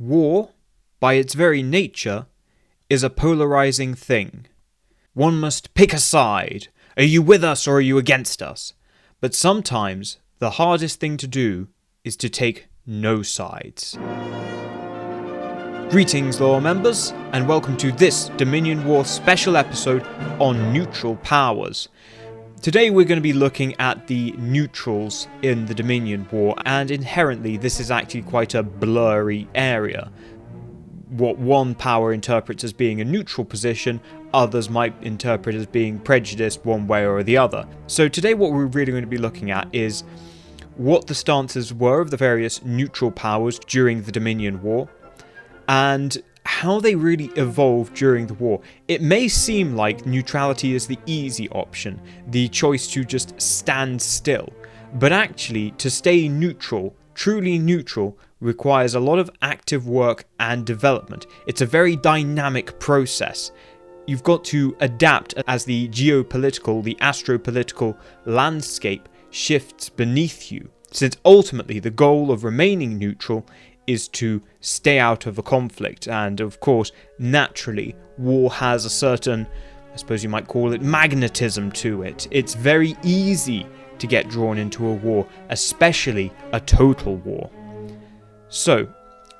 War, by its very nature, is a polarizing thing. One must pick a side. Are you with us or are you against us? But sometimes the hardest thing to do is to take no sides. Greetings, lore members, and welcome to this Dominion War special episode on neutral powers. Today we're going to be looking at the neutrals in the Dominion War, and inherently this is actually quite a blurry area. What one power interprets as being a neutral position, others might interpret as being prejudiced one way or the other. So today what we're really going to be looking at is what the stances were of the various neutral powers during the Dominion War, and how they really evolved during the war. It may seem like neutrality is the easy option, the choice to just stand still, but actually to stay neutral, truly neutral, requires a lot of active work and development. It's a very dynamic process. You've got to adapt as the geopolitical, the astropolitical landscape shifts beneath you, since ultimately the goal of remaining neutral is to stay out of a conflict. And of course, naturally, war has a certain, I suppose you might call it, magnetism to it. It's very easy to get drawn into a war, especially a total war. So,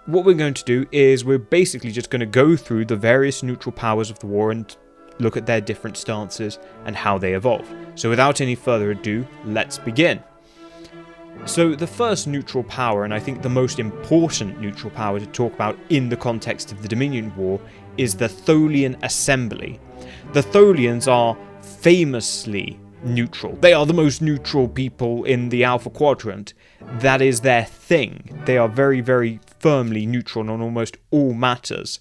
what we're going to do is we're basically just going to go through the various neutral powers of the war and look at their different stances and how they evolve. So without any further ado, let's begin. So the first neutral power, and I think the most important neutral power to talk about in the context of the Dominion War, is the Tholian Assembly. The Tholians are famously neutral. They are the most neutral people in the Alpha Quadrant. That is their thing. They are very, very firmly neutral on almost all matters.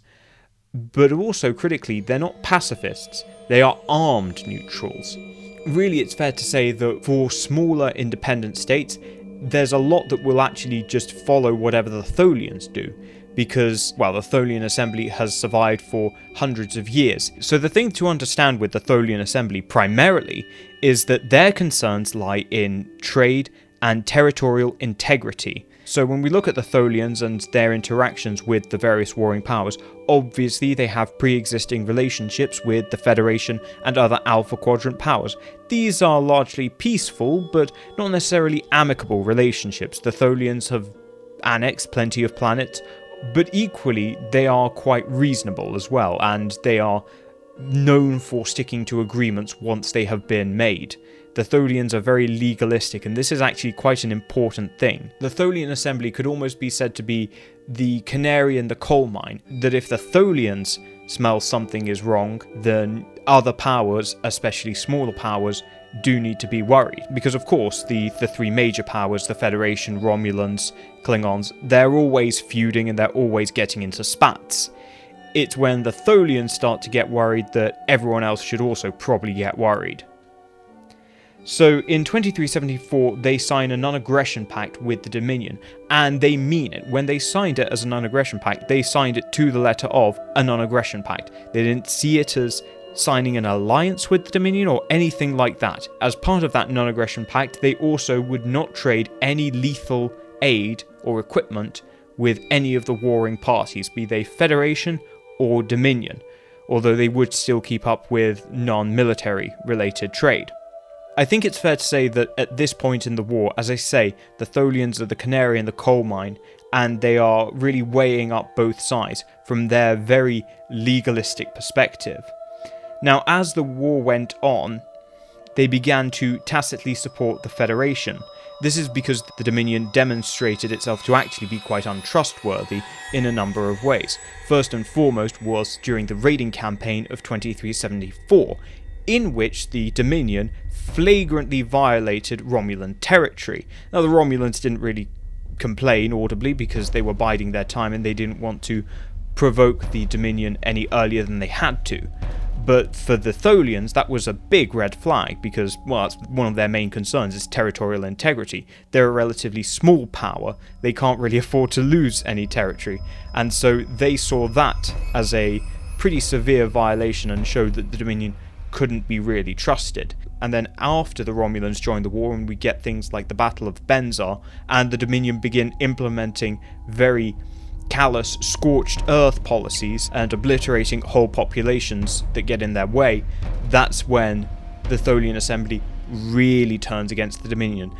But also, critically, they're not pacifists. They are armed neutrals. Really, it's fair to say that for smaller independent states, there's a lot that will actually just follow whatever the Tholians do, because, well, the Tholian Assembly has survived for hundreds of years. So the thing to understand with the Tholian Assembly primarily is that their concerns lie in trade and territorial integrity. So when we look at the Tholians and their interactions with the various warring powers, obviously they have pre-existing relationships with the Federation and other Alpha Quadrant powers. These are largely peaceful, but not necessarily amicable relationships. The Tholians have annexed plenty of planets, but equally they are quite reasonable as well, and they are known for sticking to agreements once they have been made. The Tholians are very legalistic, and this is actually quite an important thing. The Tholian Assembly could almost be said to be the canary in the coal mine, that if the Tholians smell something is wrong, then other powers, especially smaller powers, do need to be worried. Because of course, the three major powers, the Federation, Romulans, Klingons, they're always feuding and they're always getting into spats. It's when the Tholians start to get worried that everyone else should also probably get worried. So in 2374 they sign a non-aggression pact with the Dominion, and they mean it. When they signed it as a non-aggression pact, they signed it to the letter of a non-aggression pact. They didn't see it as signing an alliance with the Dominion or anything like that. As part of that non-aggression pact, they also would not trade any lethal aid or equipment with any of the warring parties, be they Federation or Dominion, although they would still keep up with non-military related trade. I think it's fair to say that at this point in the war, as I say, the Tholians are the canary in the coal mine, and they are really weighing up both sides from their very legalistic perspective. Now, as the war went on, they began to tacitly support the Federation. This is because the Dominion demonstrated itself to actually be quite untrustworthy in a number of ways. First and foremost was during the raiding campaign of 2374, in which the Dominion flagrantly violated Romulan territory. Now, the Romulans didn't really complain audibly because they were biding their time and they didn't want to provoke the Dominion any earlier than they had to. But for the Tholians, that was a big red flag because, well, that's one of their main concerns is territorial integrity. They're a relatively small power. They can't really afford to lose any territory. And so they saw that as a pretty severe violation and showed that the Dominion couldn't be really trusted. And then after the Romulans joined the war, and we get things like the Battle of Benzar, and the Dominion begin implementing very callous, scorched earth policies and obliterating whole populations that get in their way, that's when the Tholian Assembly really turns against the Dominion.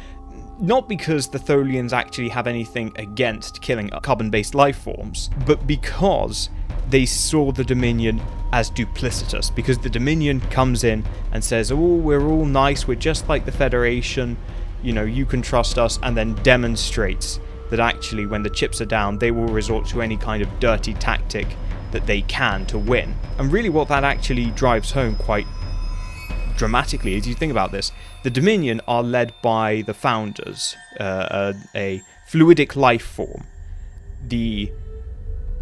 Not because the Tholians actually have anything against killing carbon-based life forms, but because they saw the Dominion as duplicitous, because the Dominion comes in and says, oh, we're all nice, we're just like the Federation, you know, you can trust us, and then demonstrates that actually when the chips are down, they will resort to any kind of dirty tactic that they can to win. And really what that actually drives home quite dramatically, as you think about this, the Dominion are led by the Founders, a fluidic life form. The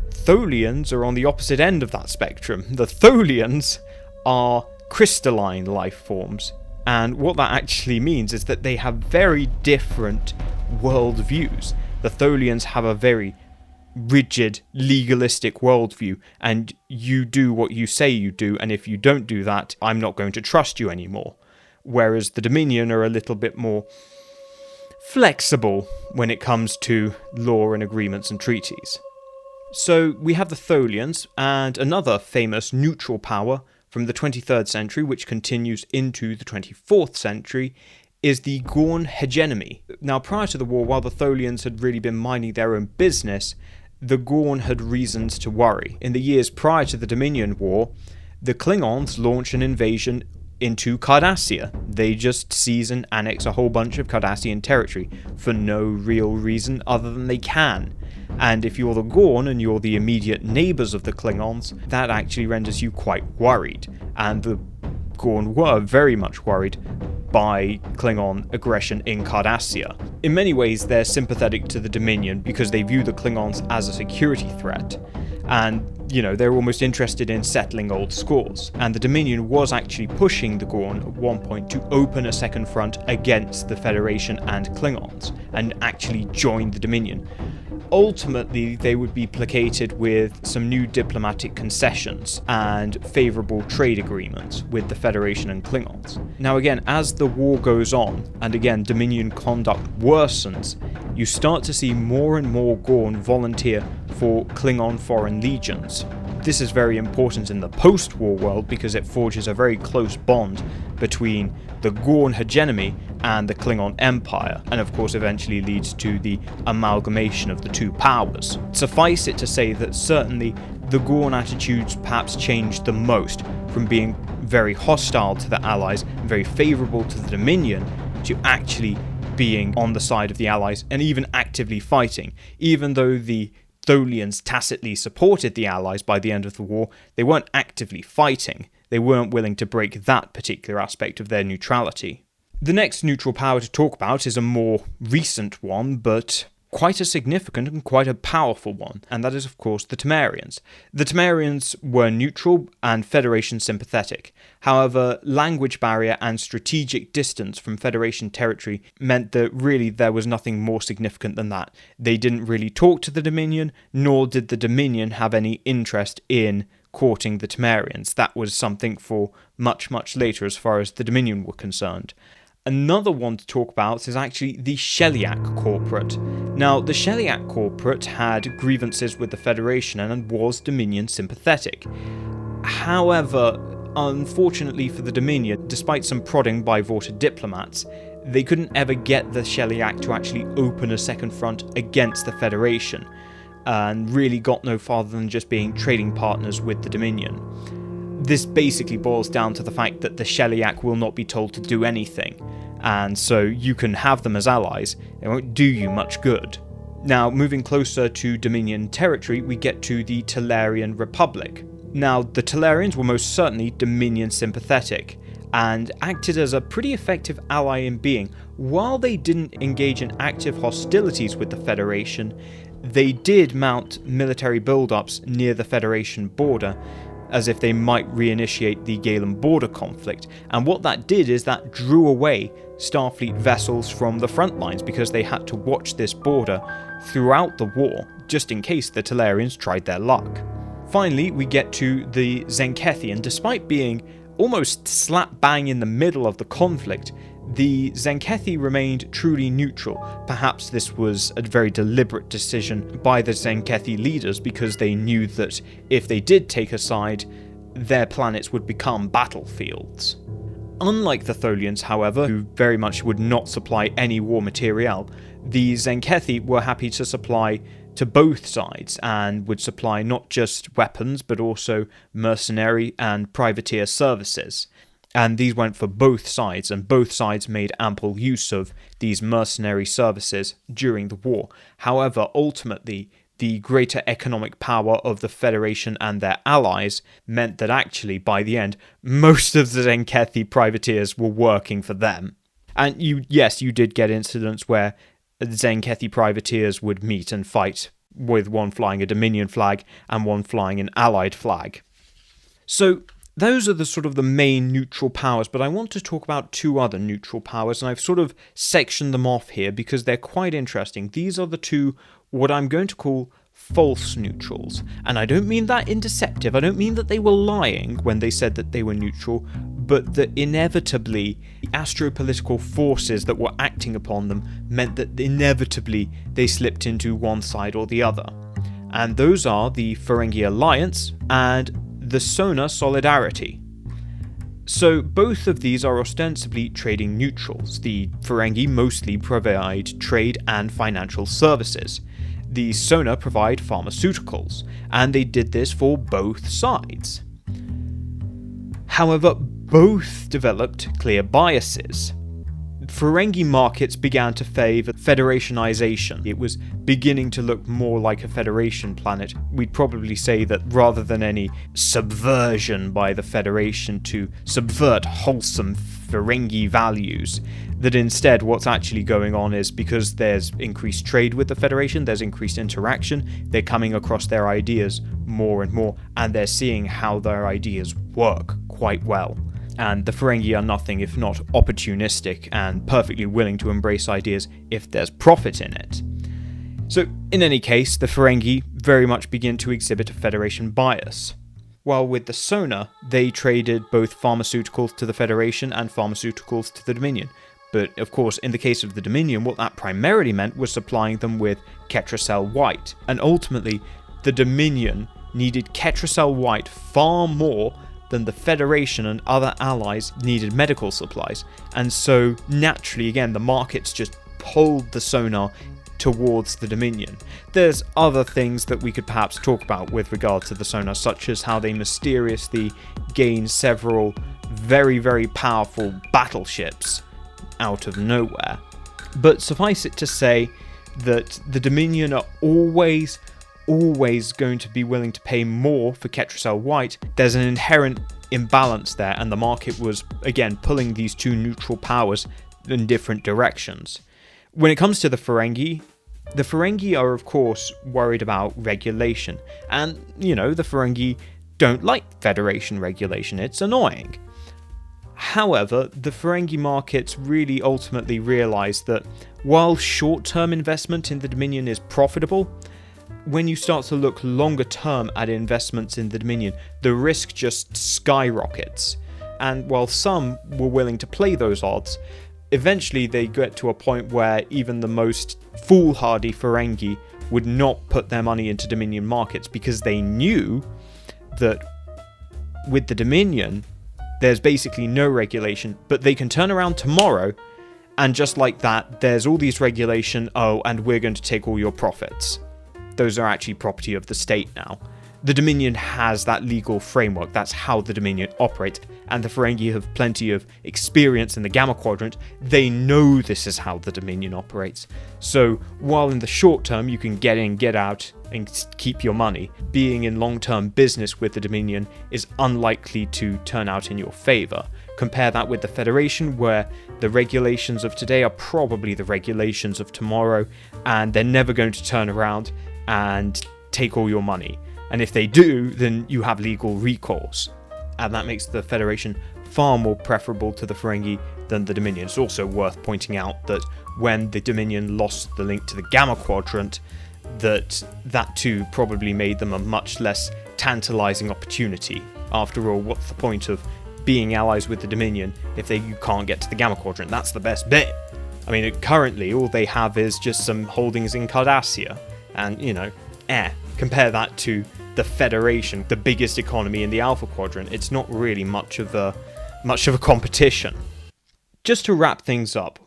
Tholians are on the opposite end of that spectrum. The Tholians are crystalline life forms, and what that actually means is that they have very different worldviews. The Tholians have a very rigid, legalistic worldview, and you do what you say you do, and if you don't do that, I'm not going to trust you anymore. Whereas the Dominion are a little bit more flexible when it comes to law and agreements and treaties. So we have the Tholians, and another famous neutral power from the 23rd century, which continues into the 24th century, is the Gorn Hegemony. Now, prior to the war, while the Tholians had really been minding their own business, the Gorn had reasons to worry. In the years prior to the Dominion War, the Klingons launched an invasion into Cardassia. They just seize and annex a whole bunch of Cardassian territory for no real reason other than they can. And if you're the Gorn and you're the immediate neighbours of the Klingons, that actually renders you quite worried. And the Gorn were very much worried by Klingon aggression in Cardassia. In many ways, they're sympathetic to the Dominion because they view the Klingons as a security threat. And, you know, they're almost interested in settling old scores. And the Dominion was actually pushing the Gorn at one point to open a second front against the Federation and Klingons, and actually join the Dominion. Ultimately, they would be placated with some new diplomatic concessions and favourable trade agreements with the Federation and Klingons. Now again, as the war goes on, and again Dominion conduct worsens, you start to see more and more Gorn volunteer for Klingon foreign legions. This is very important in the post-war world because it forges a very close bond between the Gorn hegemony and the Klingon Empire, and of course eventually leads to the amalgamation of the two powers. Suffice it to say that certainly the Gorn attitudes perhaps changed the most, from being very hostile to the Allies, very favourable to the Dominion, to actually being on the side of the Allies and even actively fighting. Even though the Tholians tacitly supported the Allies by the end of the war, they weren't actively fighting. They weren't willing to break that particular aspect of their neutrality. The next neutral power to talk about is a more recent one, but quite a significant and quite a powerful one, and that is of course the Temerians. The Temerians were neutral and Federation sympathetic. However, language barrier and strategic distance from Federation territory meant that really there was nothing more significant than that. They didn't really talk to the Dominion, nor did the Dominion have any interest in courting the Temerians. That was something for much, much later as far as the Dominion were concerned. Another one to talk about is actually the Sheliak Corporate. Now, the Sheliak Corporate had grievances with the Federation and was Dominion sympathetic. However, unfortunately for the Dominion, despite some prodding by Vorta diplomats, they couldn't ever get the Sheliak to actually open a second front against the Federation, and really got no farther than just being trading partners with the Dominion. This basically boils down to the fact that the Sheliak will not be told to do anything, and so you can have them as allies, it won't do you much good. Now, moving closer to Dominion territory, we get to the Talarian Republic. Now, the Talarians were most certainly Dominion sympathetic, and acted as a pretty effective ally in being. While they didn't engage in active hostilities with the Federation, they did mount military build-ups near the Federation border, as if they might reinitiate the Galen border conflict, and what that did is that drew away Starfleet vessels from the front lines because they had to watch this border throughout the war, just in case the Talarians tried their luck. Finally, we get to the Zenkethian. Despite being almost slap bang in the middle of the conflict, the Zenkethi remained truly neutral. Perhaps this was a very deliberate decision by the Zenkethi leaders because they knew that if they did take a side, their planets would become battlefields. Unlike the Tholians, however, who very much would not supply any war materiel, the Zenkethi were happy to supply to both sides and would supply not just weapons but also mercenary and privateer services. And these went for both sides, and both sides made ample use of these mercenary services during the war. However, ultimately, the greater economic power of the Federation and their allies meant that actually, by the end, most of the Zenkethi privateers were working for them. And you did get incidents where Zenkethi privateers would meet and fight, with one flying a Dominion flag and one flying an Allied flag. So those are the main neutral powers, but I want to talk about two other neutral powers, and I've sort of sectioned them off here because they're quite interesting. These are the two, what I'm going to call false neutrals. And I don't mean that in deceptive, I don't mean that they were lying when they said that they were neutral, but that inevitably the astropolitical forces that were acting upon them meant that inevitably they slipped into one side or the other. And those are the Ferengi Alliance and the Sona Solidarity. So both of these are ostensibly trading neutrals. The Ferengi mostly provide trade and financial services. The Sona provide pharmaceuticals, and they did this for both sides. However, both developed clear biases. Ferengi markets began to favour federationization. It was beginning to look more like a Federation planet. We'd probably say that rather than any subversion by the Federation to subvert wholesome Ferengi values, that instead what's actually going on is because there's increased trade with the Federation, there's increased interaction, they're coming across their ideas more and more, and they're seeing how their ideas work quite well. And the Ferengi are nothing if not opportunistic and perfectly willing to embrace ideas if there's profit in it. So, in any case, the Ferengi very much begin to exhibit a Federation bias. While with the Sona, they traded both pharmaceuticals to the Federation and pharmaceuticals to the Dominion. But, of course, in the case of the Dominion, what that primarily meant was supplying them with Ketracel White. And ultimately, the Dominion needed Ketracel White far more than the Federation and other allies needed medical supplies. And so, naturally, again, the markets just pulled the Sona towards the Dominion. There's other things that we could perhaps talk about with regard to the Sona, such as how they mysteriously gain several very, very powerful battleships out of nowhere. But suffice it to say that the Dominion are always going to be willing to pay more for Ketracel White. There's an inherent imbalance there, and the market was, again, pulling these two neutral powers in different directions. When it comes to the Ferengi are, of course, worried about regulation. And, the Ferengi don't like Federation regulation. It's annoying. However, the Ferengi markets really ultimately realize that while short-term investment in the Dominion is profitable, when you start to look longer term at investments in the Dominion, the risk just skyrockets. And while some were willing to play those odds, eventually they get to a point where even the most foolhardy Ferengi would not put their money into Dominion markets because they knew that with the Dominion, there's basically no regulation, but they can turn around tomorrow and just like that, there's all these regulation, and we're going to take all your profits. Those are actually property of the state now. The Dominion has that legal framework, that's how the Dominion operates, and the Ferengi have plenty of experience in the Gamma Quadrant. They know this is how the Dominion operates. So while in the short term you can get in, get out, and keep your money, being in long-term business with the Dominion is unlikely to turn out in your favour. Compare that with the Federation, where the regulations of today are probably the regulations of tomorrow, and they're never going to turn around and take all your money. And if they do, then you have legal recourse. And that makes the Federation far more preferable to the Ferengi than the Dominion. It's also worth pointing out that when the Dominion lost the link to the Gamma Quadrant, that too probably made them a much less tantalizing opportunity. After all, what's the point of being allies with the Dominion if you can't get to the Gamma Quadrant. That's the best bit. I mean, currently all they have is just some holdings in Cardassia, and, you know, compare that to the Federation, the biggest economy in the Alpha Quadrant. It's not really much of a competition. Just to wrap things up,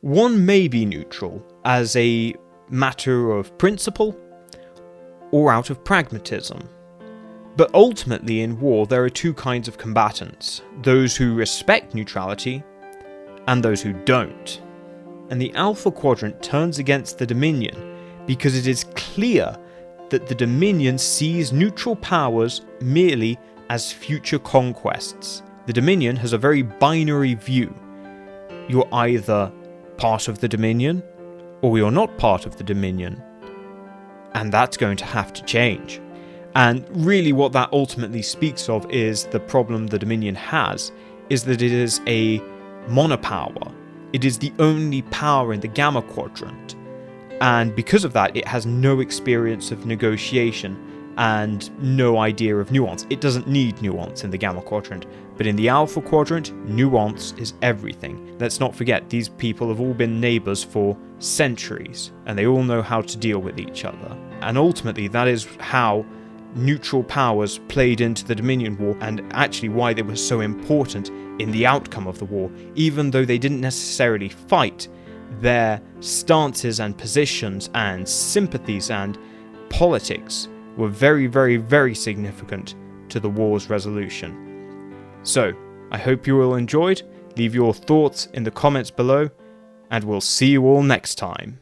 one may be neutral as a matter of principle or out of pragmatism. But ultimately in war there are two kinds of combatants, those who respect neutrality and those who don't. And the Alpha Quadrant turns against the Dominion because it is clear that the Dominion sees neutral powers merely as future conquests. The Dominion has a very binary view. You're either part of the Dominion or you're not part of the Dominion. And that's going to have to change. And really what that ultimately speaks of is the problem the Dominion has, is that it is a monopower. It is the only power in the Gamma Quadrant. And because of that, it has no experience of negotiation and no idea of nuance. It doesn't need nuance in the Gamma Quadrant, but in the Alpha Quadrant, nuance is everything. Let's not forget, these people have all been neighbours for centuries, and they all know how to deal with each other. And ultimately, that is how neutral powers played into the Dominion War, and actually why they were so important in the outcome of the war. Even though they didn't necessarily fight, their stances and positions and sympathies and politics were very, very, very significant to the war's resolution. So, I hope you all enjoyed. Leave your thoughts in the comments below, and we'll see you all next time.